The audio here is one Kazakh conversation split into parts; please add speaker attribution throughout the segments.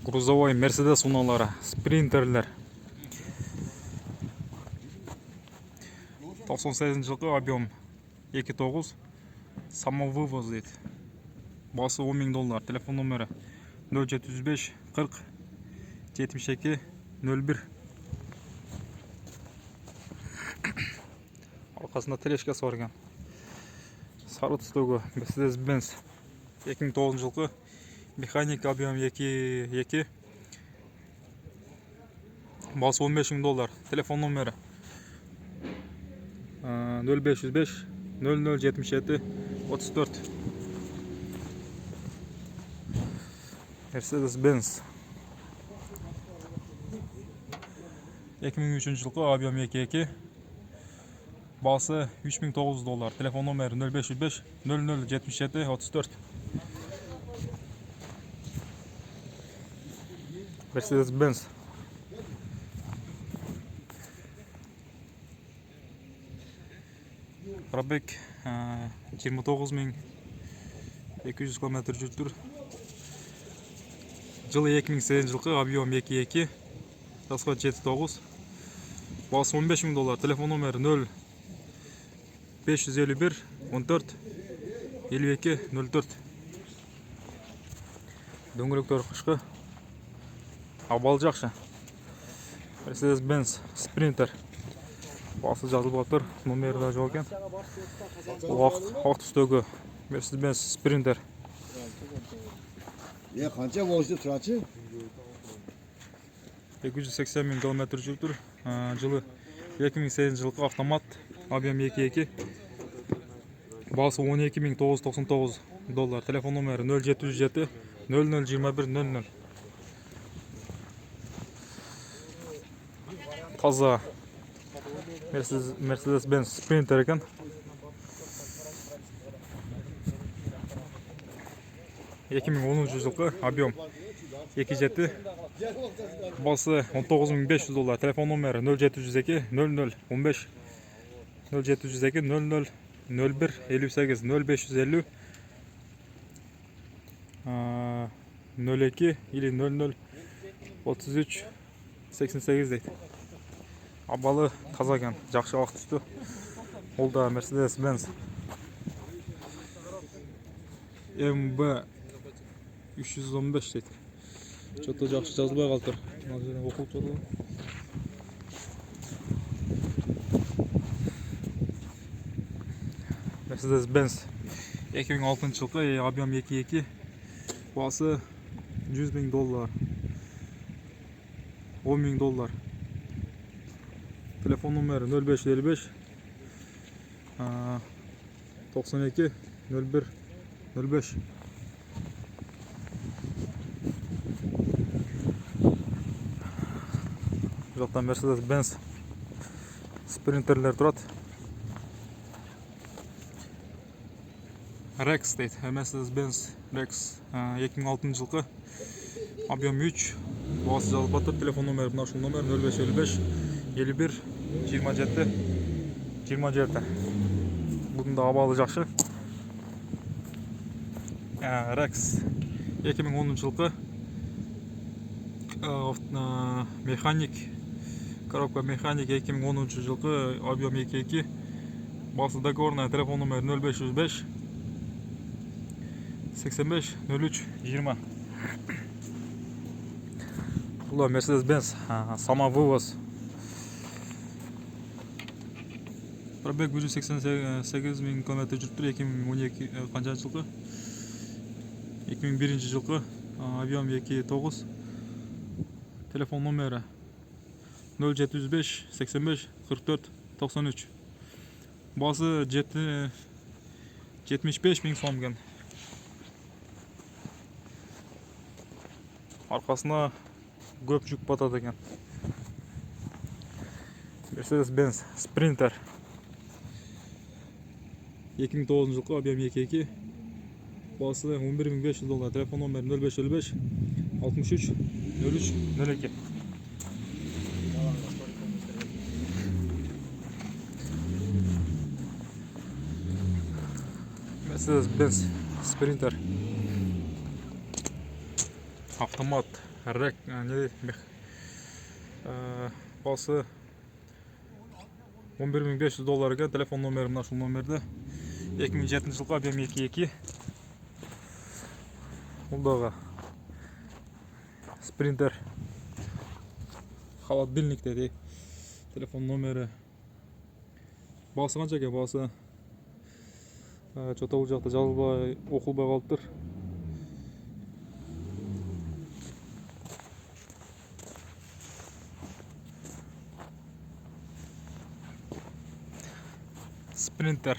Speaker 1: Грузовой Mercedes уналары, спринтерлер. 98 жылғы объем 2.9, самовывоз дейді. Басы $10.000. Телефон номері 075 40 72 01. Арқасында тележкасы бар екен. Сары түстегі Mercedes-Benz 2009 жылғы механик, объем 2.2, басы $15.000. Телефон номері 0505 0077 34. Mercedes-Benz 2003 жылғы объем 2.2, басы $3.900. Телефон номері 0505 0077 34. Mercedes-Benz пробег 29.200 км жүріп тұр. Жылы 2008 жылғы объем 2.2, расход 7.9, басы $15.000. Телефон номері 0 551 14 52 04. Дөңгелектер қышқы, абал жақшы. Mercedes-Benz Sprinter басы жазылып отыр, номері да жоқ екен. Ақ түстегі Mercedes-Benz Sprinter.
Speaker 2: Қанша волжды тұрачы?
Speaker 1: 280.000 км жүріп тұр. Жылы 2008 жылғы автомат, объем 2.2, басы $12.999. Телефон номері 0707 0021 00. Таза Mercedes-Benz Sprinter екен. жылғы объем 2.7, басы $19.500. Телефон номері 0702 00 15 0702 00 01 58 0550 02 или 00 33 88 дейді. Абалы таза екен, жақсы ақ түсті. Ол да Mercedes-Benz MB 315 дейді. Что-то жақсы жазылбай қалды. Оқылып жатыр. Mercedes-Benz 2006 жылғы объем 2.2, басы $100.000, $10.000. Телефон номері 0555 92 01 05. Жақтан Mercedes-Benz Sprinter'лер тұрады. Rex дейді. Mercedes-Benz Rex 2006 жылғы объем 3, басы жазылып отыр. Телефон номері нашыл номер 0555 51 27 27. Бұның да абалы жақшы. Rex 2010 жылғы механик, коробка механик 2010 жылғы объем 2.2, басы договорная. Телефон номері 0505 85 03 20. Бұл Mercedes-Benz самовывоз. Пробег 188.000 км жүріп тұр. 2012 қанша жылғы? 2001 жылғы объем 2.9. Телефон номері 0705 85 44 93. Басы 75.000 сом екен. Арқасына көп жүк батады екен. Mercedes-Benz Sprinter 2009 жылғы объем 2.2, басы $11.500. Телефон номері 0555 63 03 02. Mercedes-Benz Sprinter автомат Рек, не басы 11.500 доллар екен. Телефон номері мына ушул номерде. 2007 жылғы объем 2.2. Бул дагы спринтер. Холодильник dedi. Telefon номері. Басы канча екен? Басы чото бул жакта жазылбай, окулбай калыптыр. Спринтер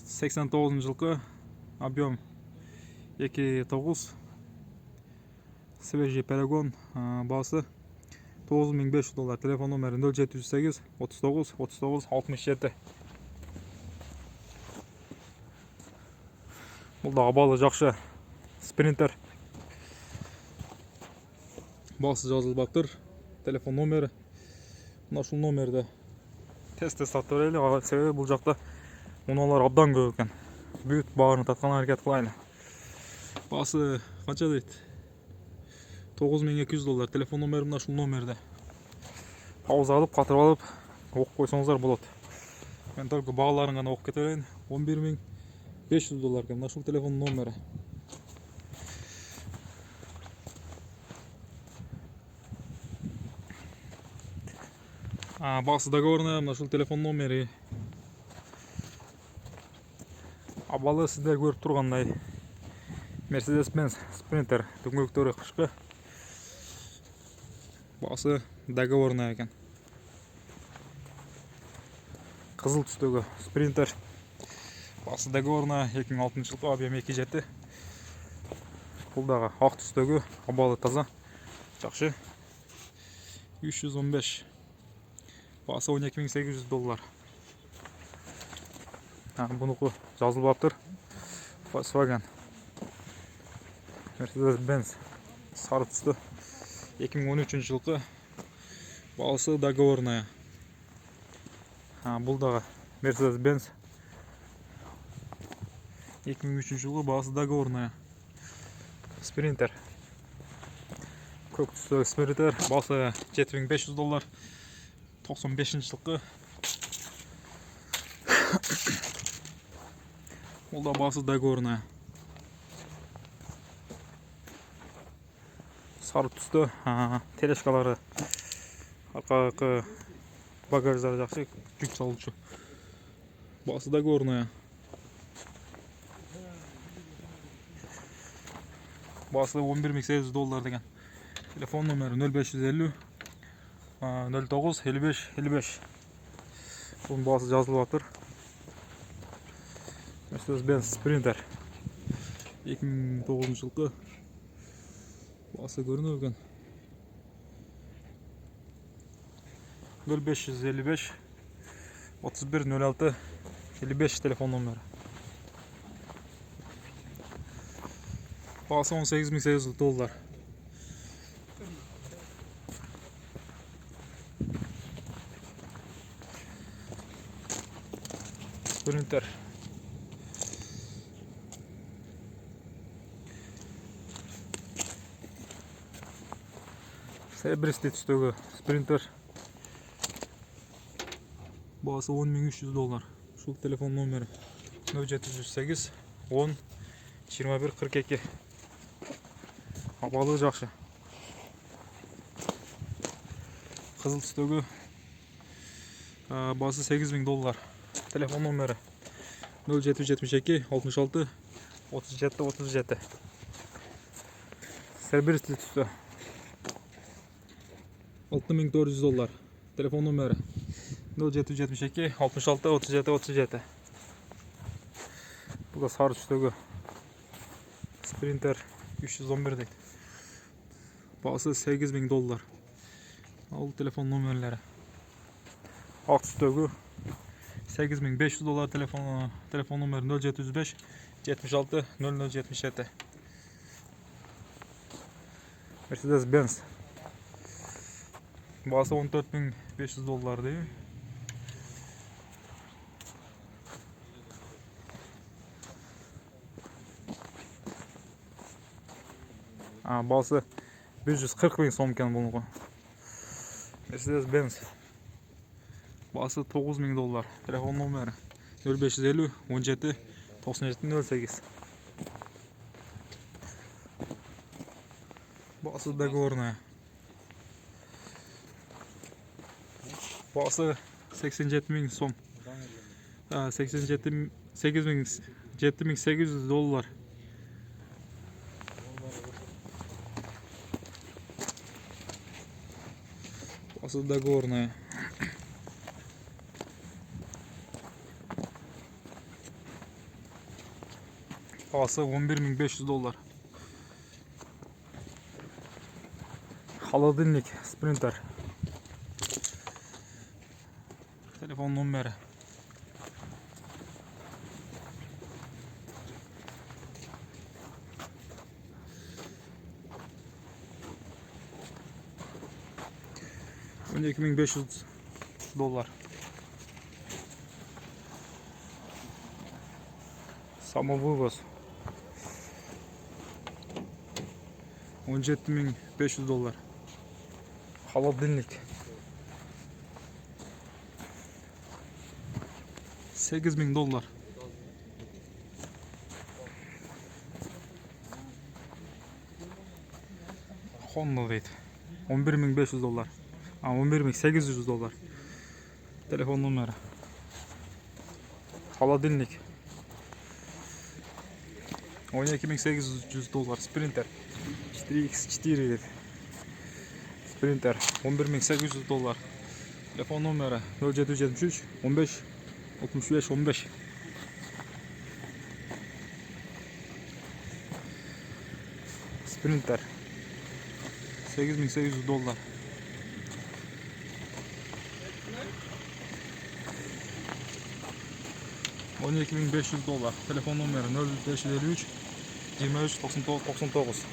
Speaker 1: 89 жылкы, объем 2.9, свежий перегон, басы 9500 доллар. Телефон номері 0708 39 39 67. Бұл да балы жақшы спринтер. Басы жазылбаптыр. Телефон номері мына ушул номерде тесте сатып берели. Себеби бул жакта муналар абдан көп экен. Бүт баарын таткан аракет кылайлы. Басы канча дейт? 9200 доллар. Телефон номері мына ушул номерде. Пауза алып, катырып алып окуп койсоңуздар болот. Мен только бааларын гана окуп кете берейин. 11500 доллар экен мына ушул телефон номери. Басы договорная мына ушул телефон номери. Абалы сиздер көрүп тургандай Mercedes-Benz Sprinter дөңгөлөктөрү кышкы. Басы договорная экен. Кызыл түстөгү Sprinter. Басы договорная 2006 жылкы, объем 2.7. Бул дагы ак түстөгү, абалы таза, жакшы. 315. Басы 12800 доллар. Бунуку жазылбаптыр. Volkswagen Mercedes-Benz сары түстө 2013 жылкы, басы договорная. Бул дагы Mercedes-Benz 2003 жылкы, басы договорная. Sprinter. Көк түстөгү Sprinter, басы 7500 доллар. 95 жылкы. Бул да басы договорная. Сары түстө, тележкалары, аркагы багаждары жакшы, жүк салуучу. Басы договорная. Басы 11800 доллар деген. Телефон номери 0550 09 55 55. Bunun bası жазылып. Mercedes-Benz Sprinter 2009 жылкы, басы көрүнөт экен. 0555 31 06 55 телефон номери. Басы 18800 доллар. Sprinter. Себристи түстөгү Sprinter. Басы 10300 доллар. Ушул телефон номери 0708 10 21 42. Абалы жакшы. Кызыл түстөгү, басы 8000 доллар. Телефон номери 0772 66 37 37. Сербристи түстө 6400 доллар. Телефон номери 0772 66 37 37. Бул да сары түстөгү Sprinter 311 дейт. Басы 8000 доллар. Ал телефон номерлери. Ак түстөгү 8500 доллар. Телефон номери 0705 76 0077. Mercedes-Benz. Басы 14500 доллар дейм. Бағасы 140 000 сом екен бұныңғы. Mercedes-Benz. Бағасы $9,000. Телефон номері 0550 17 97 08. Бағасы договорная. Бағасы 87 000 сом. 7800 доллар. Бағасы договорная. Бағасы 11 500 доллар. Холодильник Sprinter. Телефон номері 12 500 доллар. Самовывоз 17 500 доллар. Холодильник 8 000 доллар. Honda дейді. 11 500 доллар. 11 800 доллар. Телефон номері. Холодильник 12 800 доллар. Спринтер 4x4 дейді. Спринтер 11 800 доллар. Телефон номері 0773 15 65 15. Спринтер 8800 доллар. $12 500 доллар. Телефон номері 0553 23 99.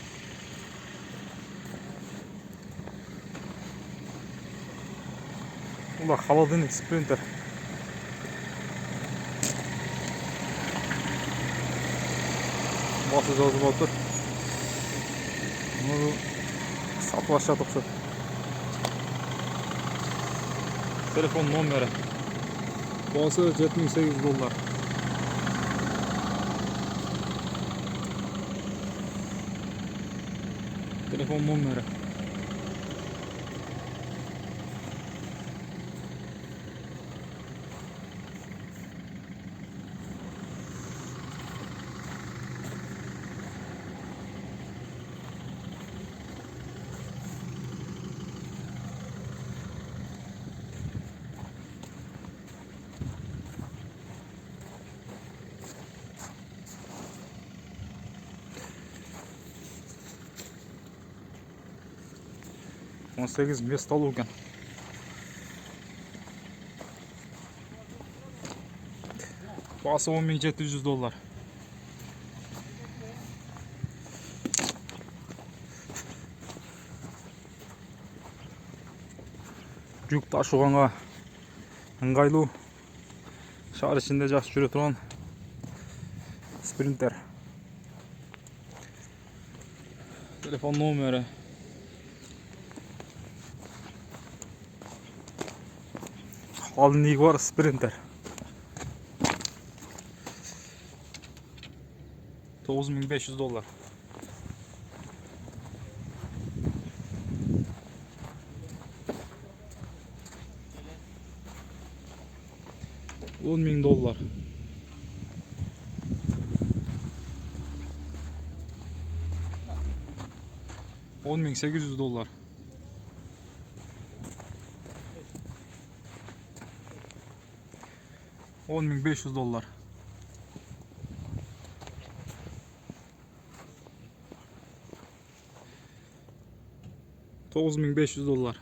Speaker 1: Бұл холодильник Sprinter. Басы жазып отыр. Сатып ашады ұқсат. Телефон номері. Басы 7800 доллар. Телефон номері. Он 8 мест луган. Бағасы 10 700 доллар. Жүк ташуғанға ыңғайлы, шар ішінде жақсы жүре тұрған Sprinter. Телефон номері Холодильник бар Sprinter. 9 500 доллар. $10,000. $10,800. $10,500. $9,500.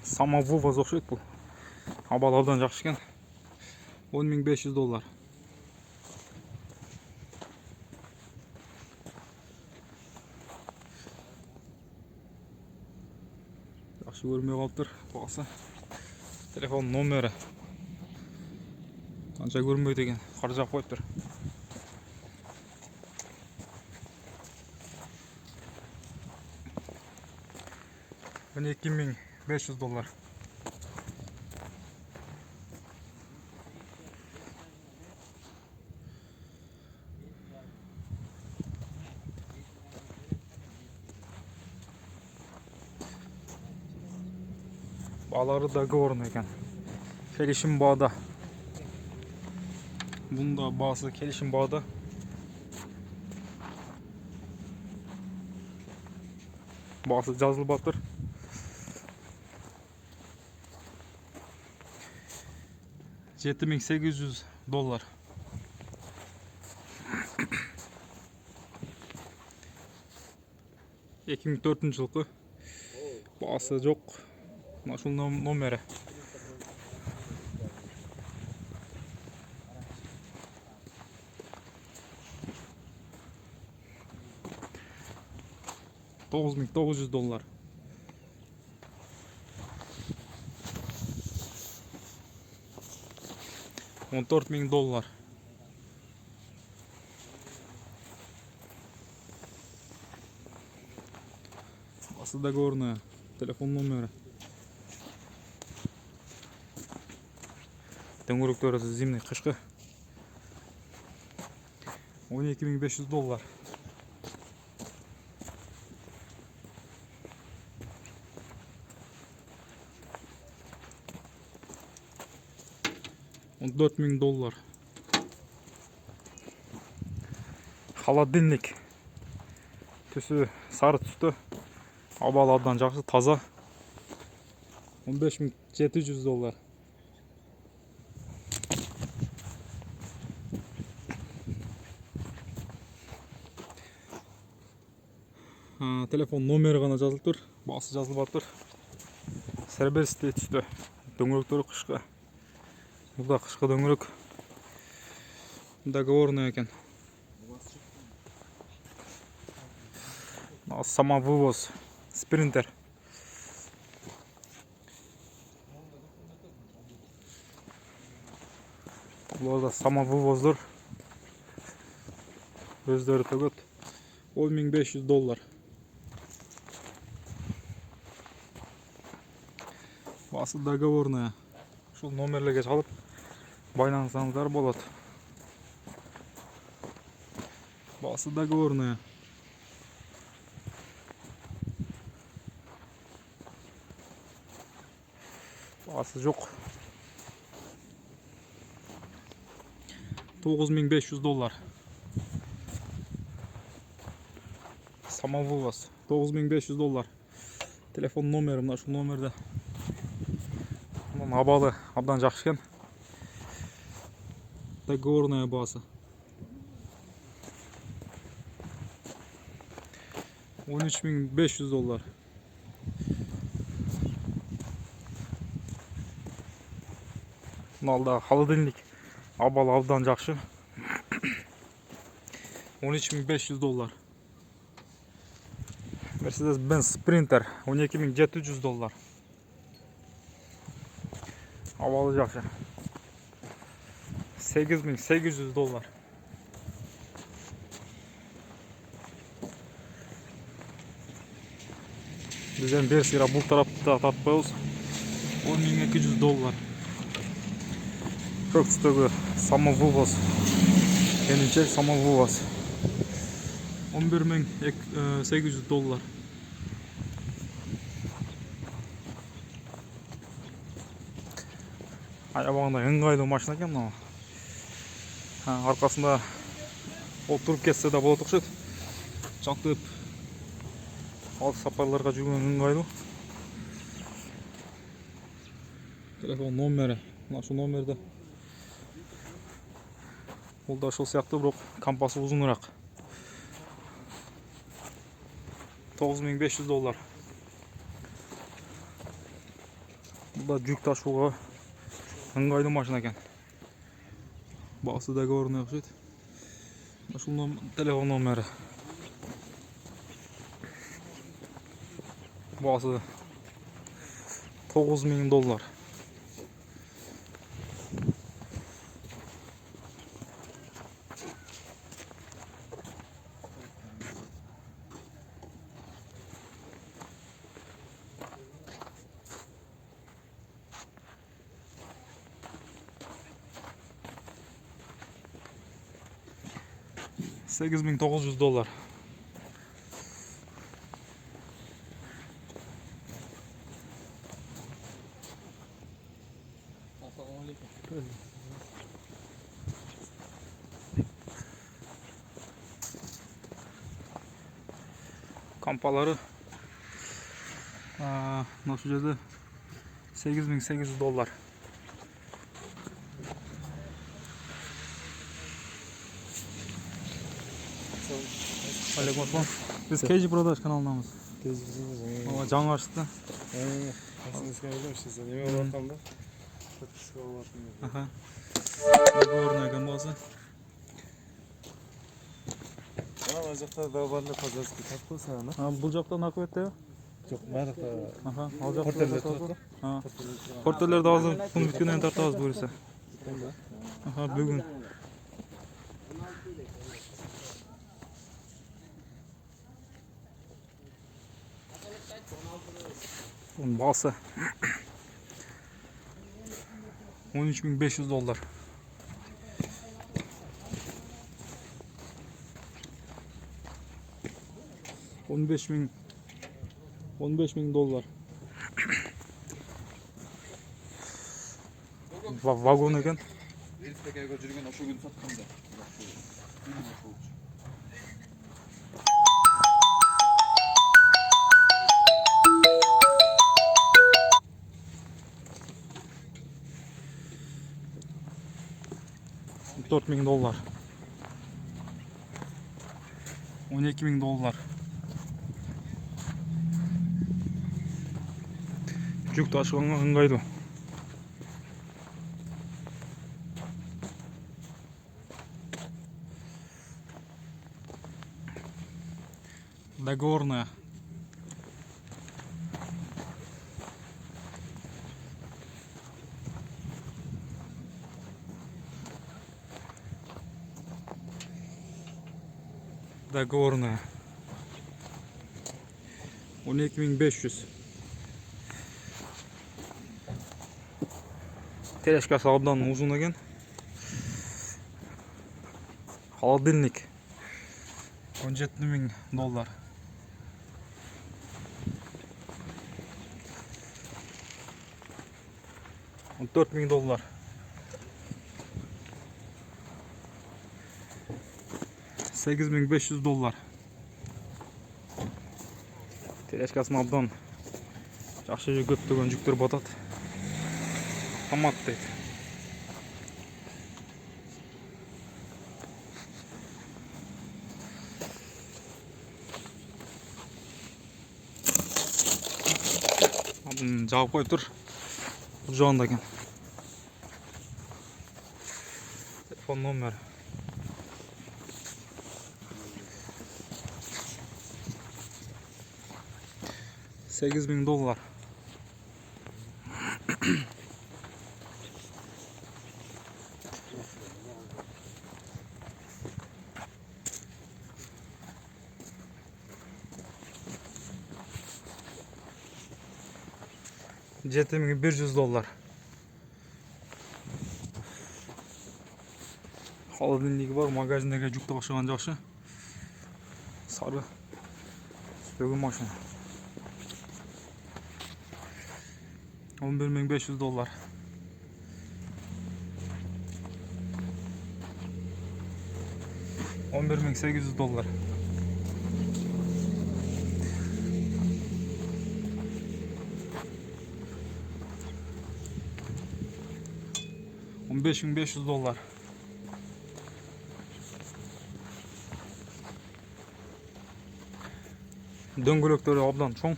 Speaker 1: Самовывоз оқшайды бұл. Абалардан жақсы екен. $10,500. Жақсы көрмей қалып тұр бағасы. Телефон номері қанша көрмейді екен, қаржақ қойып тұр. $12.500. Bağları договорный ekan. Kelişim bağda. Bunun da bağısı kelişim bağda. Bağısı жазылып жатыр. $7.800. 2004 жылғы. Bağısı жоқ. Нашыл номері. $9.900. $14.000. Басы договорная. Телефон номері. Дөңгелектері зимний қышқы. $12.500. $14.000. Холодильник. Түсі сары түсті. Абалы абдан жақсы, таза. $15.700. Телефон номері ғана жазылып тұр. Басы жазылып жатыр. Сербестей түсті. Дөңгелектері қышқы. Burada қышқы дөңгелек. Договорный екен. Самовывоз. Спринтер. Бұларда самовывоздыр. Өздері төгет. $10.500. Басы договорная. Шул номерлерге çalып байлансаңыздар болады. Басы договорная. Басы жоқ. $9.500. Самовывоз. $9.500. Телефон номері мына шу номерде. Абалы абдан жақсы екен. Договорная басы. $13.500. Мыналда холодильник. Абалы абдан жақсы. $13.500. Mercedes-Benz Sprinter. $12.700. Абалы жақсы. $8.800. Бізден берсіра бұл тарапта тартпайыз. $10.200. Көк түстегі самовывоз. Енінчек самовывоз. $11.800. Аяғында ыңғайлы машина екен мынау. Арқасында отырып кетсе де болады ұқсайды. Жатып алыс сапарларға жүрген ыңғайлы. Телефон номері. Мына шу номерде. Ол да шол сияқты, бірақ компасы ұзынырақ. $9.500. Бұл да жүк ташуға ыңғайлы машина екен. Басы договорный ұқсайды. Шул телефон номері. Басы $9.000. $8.900. Kampaları nasıl жерде $8.800. Алейкум ассалам. Biz KG Продаж kanalındamız. Жаңы ашты. Договорный ekan bo'lsa.
Speaker 2: Ана жақта договорный пожалуйста тап қойсаң,
Speaker 1: Бұл жақтан ақы өтті?
Speaker 2: жоқ, барықта.
Speaker 1: Ал жақта. Портерлерді азыр күн біткеннен тартабыз бұйырса. Бүгін. Onun bası $13.500. $15.000. Vagon ekan.
Speaker 3: Elif'teki жүрген ошо күн сатканда.
Speaker 1: $4.000. $12.000. Жүк ташығанға ыңғайлы. Договорная. Договорная. 12.500. Тележкасы абдан uzun ekan. Холодильник $17.000. $4.000. $8.500. Тележкасын абдан жақсы көптөгөн жүктөр батат. Автомат дейт. Жауап қойып тұр. Бұл жағында екен. Телефон номер. $8.000. $7.100. Холодильнигі бар, магазиндегі жүкті башыған жақшы. Сары үстегі машина. $11.500. $11.800. $15.500. Дөңгелектері абдан чоң.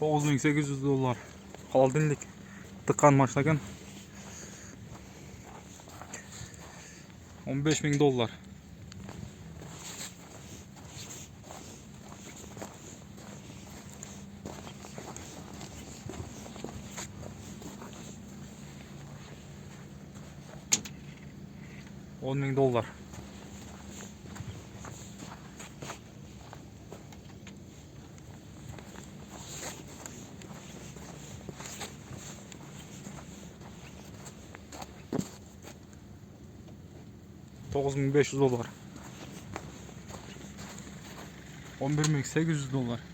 Speaker 1: $9.800. Холодильник тыққан машина екен. $15.000. $10.000. $9500. $11.800.